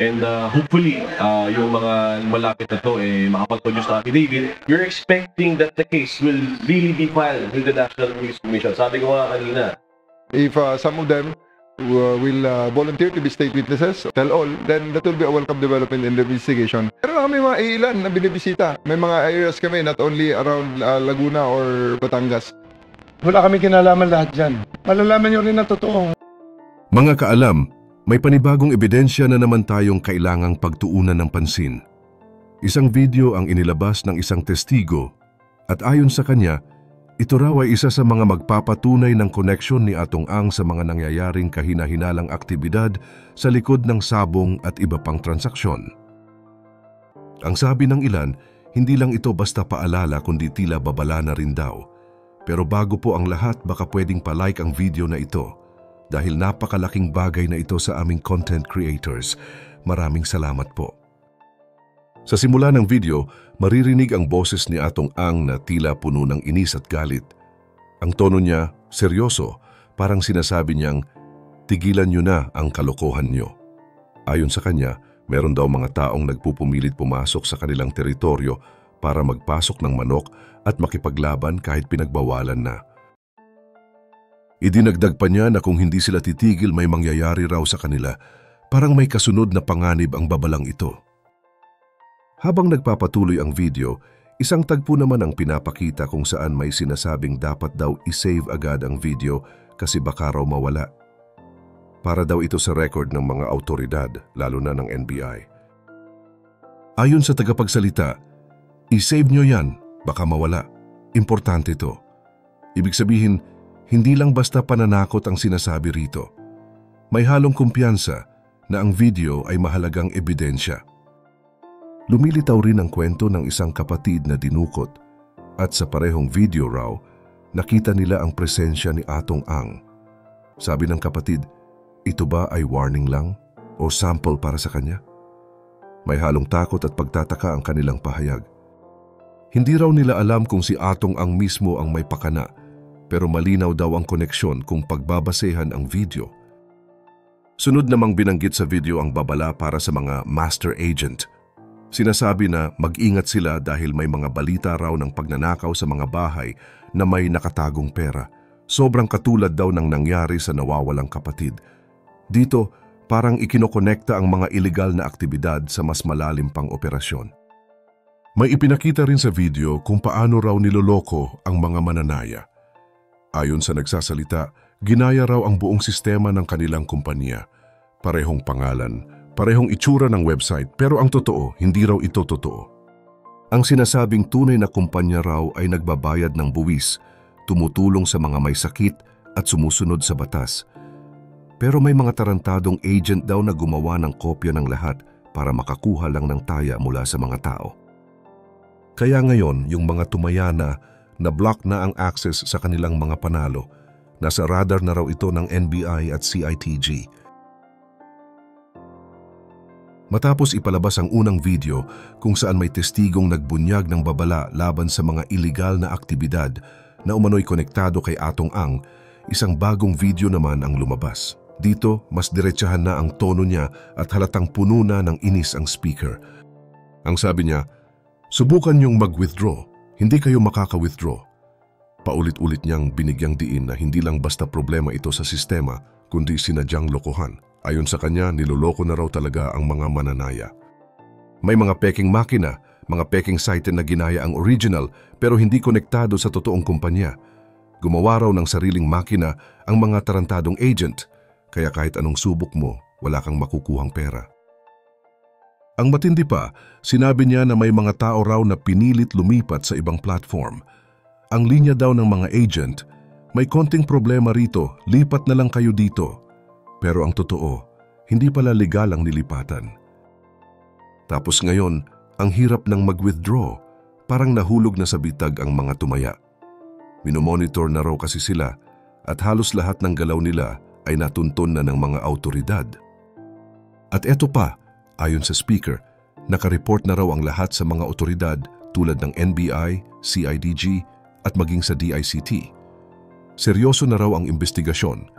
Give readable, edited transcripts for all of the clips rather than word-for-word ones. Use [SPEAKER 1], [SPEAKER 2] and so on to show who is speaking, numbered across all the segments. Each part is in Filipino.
[SPEAKER 1] And hopefully, yung mga malapit na to, makapag-produce na affidavit. You're expecting that the case will really be filed with the National Police Commission. Sabi ko nga kanina.
[SPEAKER 2] If some of them will volunteer to be state witnesses, tell all, then that will be a welcome development in the investigation. Pero may mga ilan na binibisita. May mga areas kami, not only around Laguna or Batangas.
[SPEAKER 3] Wala kami kinalaman lahat dyan. Malalaman nyo rin na totoo.
[SPEAKER 4] Mga kaalam, may panibagong ebidensya na naman tayong kailangang pagtuunan ng pansin. Isang video ang inilabas ng isang testigo at ayon sa kanya, ito raw ay isa sa mga magpapatunay ng koneksyon ni Atong Ang sa mga nangyayaring kahina-hinalang aktibidad sa likod ng sabong at iba pang transaksyon. Ang sabi ng ilan, hindi lang ito basta paalala kundi tila babala na rin daw. Pero bago po ang lahat, baka pwedeng palike ang video na ito dahil napakalaking bagay na ito sa aming content creators. Maraming salamat po. Sa simula ng video, maririnig ang boses ni Atong Ang na tila puno ng inis at galit. Ang tono niya, seryoso, parang sinasabi niyang, tigilan niyo na ang kalokohan niyo. Ayon sa kanya, meron daw mga taong nagpupumilit pumasok sa kanilang teritoryo para magpasok ng manok at makipaglaban kahit pinagbawalan na. Idinagdag pa niya na kung hindi sila titigil may mangyayari raw sa kanila, parang may kasunod na panganib ang babalang ito. Habang nagpapatuloy ang video, isang tagpo naman ang pinapakita kung saan may sinasabing dapat daw isave agad ang video kasi baka raw mawala. Para daw ito sa record ng mga autoridad, lalo na ng NBI. Ayon sa tagapagsalita, isave nyo yan, baka mawala. Importante ito. Ibig sabihin, hindi lang basta pananakot ang sinasabi rito. May halong kumpiyansa na ang video ay mahalagang ebidensya. Lumilitaw rin ang kwento ng isang kapatid na dinukot at sa parehong video raw, nakita nila ang presensya ni Atong Ang. Sabi ng kapatid, ito ba ay warning lang o sample para sa kanya? May halong takot at pagtataka ang kanilang pahayag. Hindi raw nila alam kung si Atong Ang mismo ang may pakana, pero malinaw daw ang koneksyon kung pagbabasehan ang video. Sunod namang binanggit sa video ang babala para sa mga master agent. Sinasabi na mag-ingat sila dahil may mga balita raw ng pagnanakaw sa mga bahay na may nakatagong pera. Sobrang katulad daw ng nangyari sa nawawalang kapatid. Dito, parang ikinokonekta ang mga iligal na aktibidad sa mas malalim pang operasyon. May ipinakita rin sa video kung paano raw niloloko ang mga mananaya. Ayon sa nagsasalita, ginaya raw ang buong sistema ng kanilang kumpanya. Parehong pangalan, parehong itsura ng website, pero ang totoo, hindi raw ito totoo. Ang sinasabing tunay na kumpanya raw ay nagbabayad ng buwis, tumutulong sa mga may sakit at sumusunod sa batas. Pero may mga tarantadong agent daw na gumawa ng kopya ng lahat para makakuha lang ng taya mula sa mga tao. Kaya ngayon, yung mga tumayana na block na ang access sa kanilang mga panalo, nasa radar na raw ito ng NBI at CITG. Matapos ipalabas ang unang video kung saan may testigong nagbunyag ng babala laban sa mga iligal na aktibidad na umano'y konektado kay Atong Ang, isang bagong video naman ang lumabas. Dito, mas diretsahan na ang tono niya at halatang puno na ng inis ang speaker. Ang sabi niya, subukan niyong mag-withdraw, hindi kayo makaka-withdraw. Paulit-ulit niyang binigyang diin na hindi lang basta problema ito sa sistema, kundi sinadyang lokohan. Ayon sa kanya, niloloko na raw talaga ang mga mananaya. May mga peking makina, mga peking site na ginaya ang original pero hindi konektado sa totoong kumpanya. Gumawa raw ng sariling makina ang mga tarantadong agent, kaya kahit anong subok mo, wala kang makukuhang pera. Ang matindi pa, sinabi niya na may mga tao raw na pinilit lumipat sa ibang platform. Ang linya daw ng mga agent, may konting problema rito, lipat na lang kayo dito. Pero ang totoo, hindi pala legal ang nilipatan. Tapos ngayon, ang hirap ng mag-withdraw, parang nahulog na sa bitag ang mga tumaya. Minomonitor na raw kasi sila at halos lahat ng galaw nila ay natuntun na ng mga autoridad. At eto pa, ayon sa speaker, nakareport na raw ang lahat sa mga otoridad tulad ng NBI, CIDG at maging sa DICT. Seryoso na raw ang investigasyon.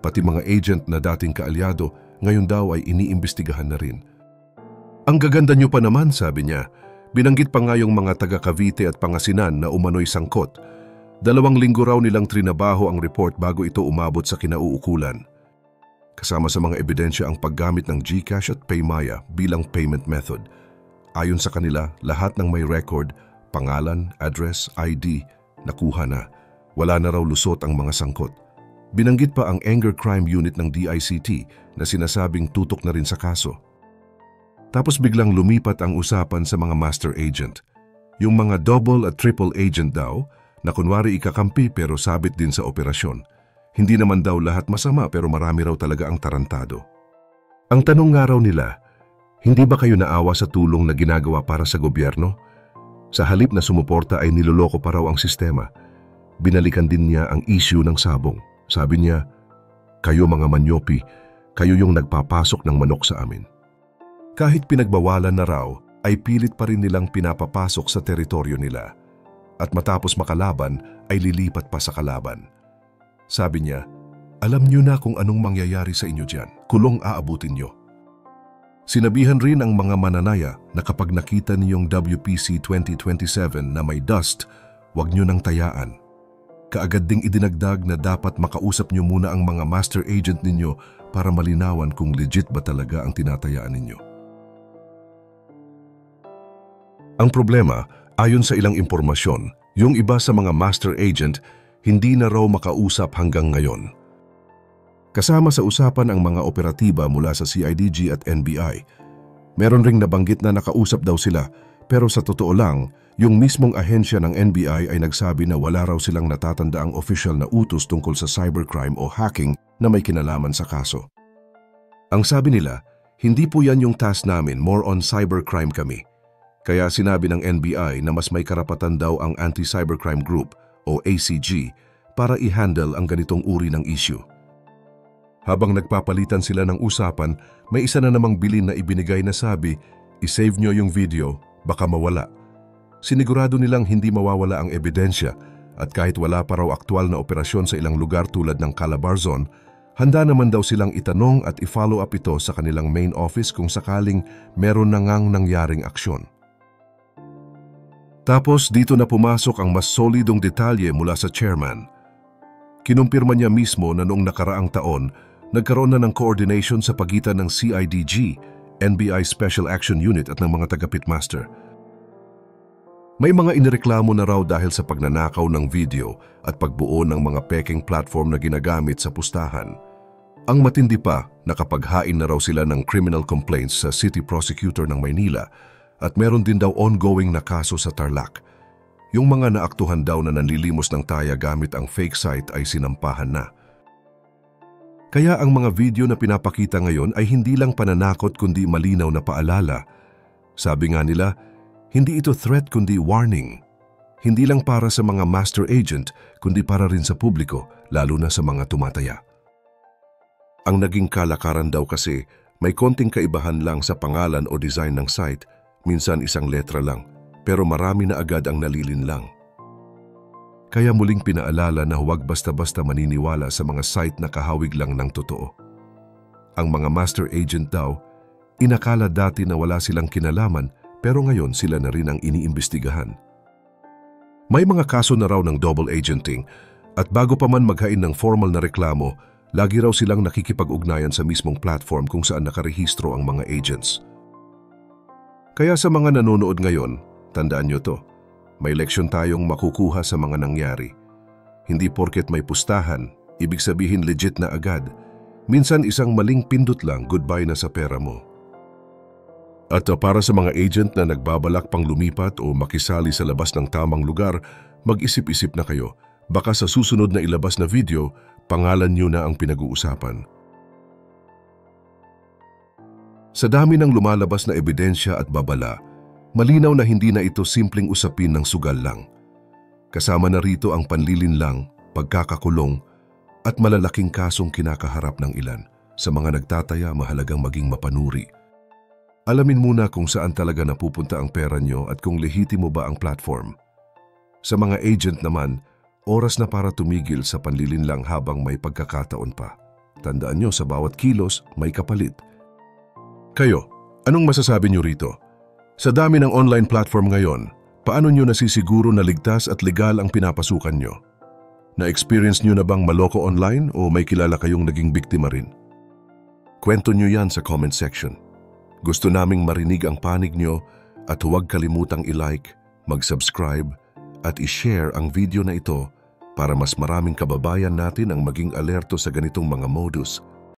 [SPEAKER 4] Pati mga agent na dating kaalyado ngayon daw ay iniimbestigahan na rin. Ang gaganda nyo pa naman, sabi niya. Binanggit pa nga yung mga taga Cavite at Pangasinan na umano'y sangkot. 2 linggo raw nilang trinabaho ang report bago ito umabot sa kinauukulan. Kasama sa mga ebidensya ang paggamit ng GCash at Paymaya bilang payment method. Ayon sa kanila, lahat ng may record, pangalan, address, ID, nakuha na. Wala na raw lusot ang mga sangkot. Binanggit pa ang Anger Crime Unit ng DICT na sinasabing tutok na rin sa kaso. Tapos biglang lumipat ang usapan sa mga master agent. Yung mga double at triple agent daw na kunwari ikakampi pero sabit din sa operasyon. Hindi naman daw lahat masama pero marami raw talaga ang tarantado. Ang tanong nga raw nila, hindi ba kayo naawa sa tulong na ginagawa para sa gobyerno? Sa halip na sumuporta ay niloloko pa raw ang sistema. Binalikan din niya ang issue ng sabong. Sabi niya, kayo mga manyopi, kayo yung nagpapasok ng manok sa amin. Kahit pinagbawalan na raw, ay pilit pa rin nilang pinapapasok sa teritoryo nila. At matapos makalaban, ay lilipat pa sa kalaban. Sabi niya, alam niyo na kung anong mangyayari sa inyo dyan, kulong aabutin niyo. Sinabihan rin ang mga mananaya na kapag nakita niyong WPC 2027 na may dust, huwag niyo nang tayaan. Kaagad ding idinagdag na dapat makausap niyo muna ang mga master agent ninyo para malinawan kung legit ba talaga ang tinatayaan ninyo. Ang problema, ayon sa ilang impormasyon, yung iba sa mga master agent hindi na raw makausap hanggang ngayon. Kasama sa usapan ang mga operatiba mula sa CIDG at NBI. Meron ring nabanggit na nakausap daw sila, pero sa totoo lang, yung mismong ahensya ng NBI ay nagsabi na wala raw silang natatandaang official na utos tungkol sa cybercrime o hacking na may kinalaman sa kaso. Ang sabi nila, hindi po yan yung task namin, more on cybercrime kami. Kaya sinabi ng NBI na mas may karapatan daw ang Anti-Cybercrime Group o ACG para i-handle ang ganitong uri ng issue. Habang nagpapalitan sila ng usapan, may isa na namang bilin na ibinigay na sabi, i-save nyo yung video, baka mawala. Sinigurado nilang hindi mawawala ang ebidensya at kahit wala pa raw aktwal na operasyon sa ilang lugar tulad ng Calabarzon, handa naman daw silang itanong at i-follow up ito sa kanilang main office kung sakaling meron na ngang nangyaring aksyon. Tapos dito na pumasok ang mas solidong detalye mula sa chairman. Kinumpirma niya mismo na noong nakaraang taon, nagkaroon na ng coordination sa pagitan ng CIDG, NBI Special Action Unit at ng mga taga-pitmaster. May mga inireklamo na raw dahil sa pagnanakaw ng video at pagbuo ng mga peking platform na ginagamit sa pustahan. Ang matindi pa, nakapaghain na raw sila ng criminal complaints sa City Prosecutor ng Maynila at meron din daw ongoing na kaso sa Tarlac. Yung mga naaktuhan daw na nanlilimos ng taya gamit ang fake site ay sinampahan na. Kaya ang mga video na pinapakita ngayon ay hindi lang pananakot kundi malinaw na paalala. Sabi nga nila, hindi ito threat kundi warning. Hindi lang para sa mga master agent kundi para rin sa publiko, lalo na sa mga tumataya. Ang naging kalakaran daw kasi may konting kaibahan lang sa pangalan o design ng site, minsan isang letra lang, pero marami na agad ang nalilinlang. Kaya muling pinaalala na huwag basta-basta maniniwala sa mga site na kahawig lang ng totoo. Ang mga master agent daw, inakala dati na wala silang kinalaman pero ngayon sila na rin ang iniimbestigahan. May mga kaso na raw ng double agenting at bago pa man maghain ng formal na reklamo, lagi raw silang nakikipag-ugnayan sa mismong platform kung saan nakarehistro ang mga agents. Kaya sa mga nanonood ngayon, tandaan nyo to, may leksyon tayong makukuha sa mga nangyari. Hindi porket may pustahan, ibig sabihin legit na agad. Minsan isang maling pindot lang, goodbye na sa pera mo. At para sa mga agent na nagbabalak pang lumipat o makisali sa labas ng tamang lugar, mag-isip-isip na kayo. Baka sa susunod na ilabas na video, pangalan nyo na ang pinag-uusapan. Sa dami ng lumalabas na ebidensya at babala, malinaw na hindi na ito simpleng usapin ng sugal lang. Kasama na rito ang panlilinlang, pagkakakulong, at malalaking kasong kinakaharap ng ilan. Sa mga nagtataya, mahalagang maging mapanuri. Alamin muna kung saan talaga napupunta ang pera nyo at kung lehitimo ba ang platform. Sa mga agent naman, oras na para tumigil sa panlilinlang habang may pagkakataon pa. Tandaan nyo, sa bawat kilos, may kapalit. Kayo, anong masasabi nyo rito? Sa dami ng online platform ngayon, paano nyo nasisiguro na ligtas at legal ang pinapasukan nyo? Na-experience nyo na bang maloko online o may kilala kayong naging biktima rin? Kwento nyo yan sa comment section. Gusto naming marinig ang panig nyo at huwag kalimutang i-like, mag-subscribe at i-share ang video na ito para mas maraming kababayan natin ang maging alerto sa ganitong mga modus